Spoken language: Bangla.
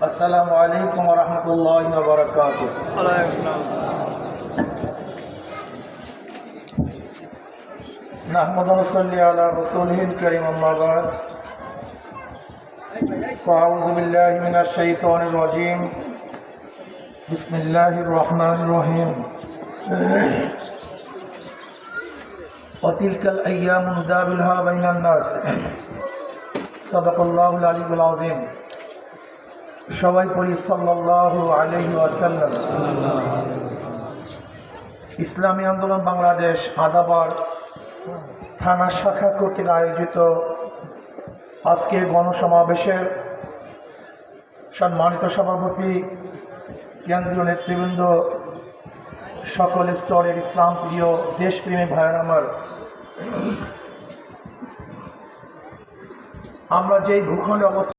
আসসালামু আলাইকুম ওয়া রাহমাতুল্লাহি ওয়া বারাকাতুহু। নাহমাদু ওয়া নুসাল্লি আলা রাসূলিহিল কারীম, আম্মা বা'দ। ফাআউযু বিল্লাহি মিনাশ শাইতানির রাজীম। বিসমিল্লাহির রহমানির রহিম। ওয়া তিলকাল আইয়ামু নুদাবিলুহা বাইনান নাস। সাদাকাল্লাহুল আলিয়্যুল আযীম। সবাই পড়ি সাল্লাল্লাহু আলাইহি ওয়াসাল্লাম। ইসলামী আন্দোলন বাংলাদেশ আদাবার থানা শাখা কর্তৃক আয়োজিত আজকের গণসমাবেশের সম্মানিত সভাপতি, কেন্দ্রীয় নেতৃবৃন্দ, সকল স্তরের ইসলাম প্রিয় দেশপ্রেমী ভাইয়ের আমার, আমরা যেই ভূখণ্ডে অবস্থান